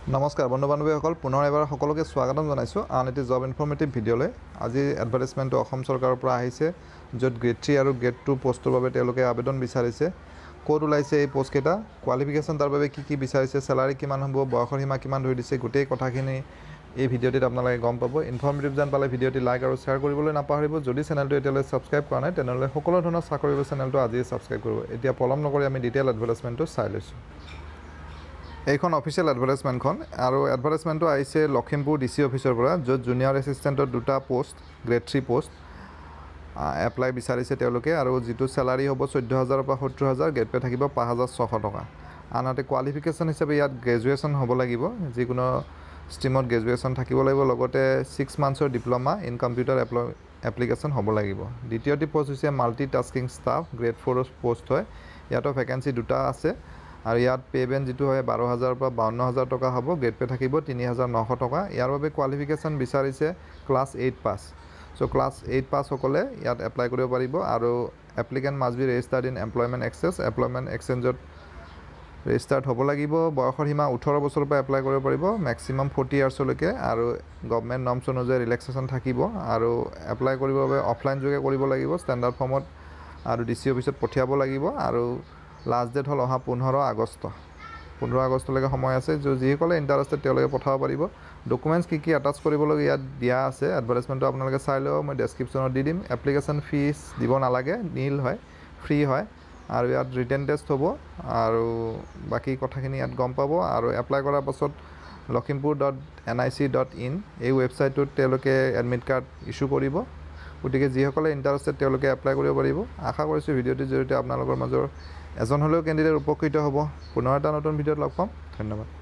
নমস্কাৰ বন্ধু বান্ধৱীসকল পুনৰ এবাৰ সকলোকে স্বাগতম জনাইছো আন এটি জব ইনফৰমেটিভ ভিডিঅ'লৈ আজি এডভাৰটাইজমেণ্টটো অসম চৰকাৰৰ পৰা আহিছে য'ত গ্ৰেড 3 আৰু গ্ৰেড 2 পোষ্টৰ বাবে তেওঁলোকে আবেদন বিচাৰিছে ক'ত ওলাইছে এই পোষ্ট কেইটা কোৱালিফিকেশ্যন তাৰ বাবে কি বিচাৰিছে স্যালাৰি কিমান হ'ব বয়সৰ সীমা কিমান ধৰি দিছে গোটেই কথাখিনি এই ভিডিঅ'টিত আপোনালোকে গম পাব ইনফৰমেটিভ যেন পালে ভিডিঅ'টি লাইক আৰু শ্বেয়াৰ কৰিবলৈ নাপাহৰিব যদি চেনেলটো এতিয়ালৈ সাবস্ক্ৰাইব কৰা নাই তেনেহ'লে সকলো ধৰণৰ চাকৰিৰ চেনেলটো আজিয়ে সাবস্ক্ৰাইব কৰিব এতিয়া পলম নকৰি আমি ডিটেইল এডভাৰটাইজমেণ্টটো চাই লৈছোঁ এইখন অফিচিয়েল এডভাৰটাইজমেণ্টখন আৰু এডভাৰটাইজমেণ্টটো আহিছে লখিমপুৰ ডিসি অফিচৰ পৰা য'ত জুনিয়ৰ এছিষ্টেণ্টৰ দুটা পোষ্ট গ্ৰেড 3 পোষ্ট এপ্লাই বিচাৰিছে তেওঁলোকে আৰু যিটো স্যালাৰি হ'ব 14000 পৰা 70000 গ্ৰেড পে থাকিব 5600 টকা আনহাতে কোৱালিফিকেশ্যন হিচাপে ইয়াত গ্ৰেজুৱেশ্যন হ'ব লাগিব যিকোনো ষ্ট্ৰীমত গ্ৰেজুৱেশ্যন থাকিব লাগিব লগতে 6 মান্থছৰ ডিপ্ল'মা ইন কম্পিউটাৰ এপ্লিকেশ্যন হ'ব লাগিব দ্বিতীয়টি পোষ্ট হৈছে মাল্টিটাস্কিং ষ্টাফ গ্ৰেড 4 পোষ্ট হয় ইয়াতো ভেকেন্সি দুটা আছে আৰু ইয়াত পে বেন যেটো হয় 12000 পৰা 52000 টকা হ'ব গ্ৰেড পে থাকিব 3900 টকা ইয়াৰ বাবে কোৱালিফিকেশ্যন বিচাৰিছে class 8 pass so class 8 pass সকলে ইয়াত এপ্লাই কৰিব পাৰিব আৰু applicant must be registered in employment এক্সচেঞ্জত ৰেজিষ্টাৰ্ড হ'ব লাগিব বয়সৰ সীমা 18 বছৰৰ পৰা এপ্লাই কৰিব পাৰিব ম্যাক্সিমাম 40 ইয়াৰ্ছলৈকে আৰু গভৰ্ণমেণ্ট নৰ্মছ অনুযায়ী ৰিলেক্সেশ্যন থাকিব আৰু এপ্লাই কৰিবৰ বাবে অফলাইন যোগে কৰিব লাগিব ষ্টেণ্ডাৰ্ড ফৰ্মত আৰু ডিসি অফিচত পঠিয়াব লাগিব আৰু লাষ্ট ডেট হল অহা 15 আগষ্টলৈকে সময় আছে যিসকলে ইণ্টাৰেষ্টেড তেওঁলোকে পঠাব পাৰিব ডকুমেণ্টছ কি এটাচ কৰিবলগীয়া ইয়াত দিয়া আছে এডভাৰটাইজমেণ্টটো আপোনালোকে চাই লওক মই ডেছক্ৰিপশ্যনত দি দিম এপ্লিকেশ্যন ফিজ দিব নালাগে নীল হয় ফ্ৰী হয় আৰু ইয়াত ৰিটেন টেষ্ট হ'ব আৰু বাকি কথাখিনি ইয়াত গম পাব আৰু এপ্লাই কৰাৰ পাছত lakhimpur.nic.in এই ৱেবছাইটটোত তেওঁলোকে এডমিট কাৰ্ড ইস্যু কৰিব গতিকে যিসকলে ইণ্টাৰেষ্টেড তেওঁলোকে এপ্লাই কৰিব পাৰিব আশা কৰিছোঁ ভিডিঅ'টিৰ জৰিয়তে আপোনালোকৰ মাজৰ এজন হলেও কেণ্ডিডেট উপকৃত হ'ব পুনৰ এটা নতুন ভিডিঅ'ত লগ পাম ধন্যবাদ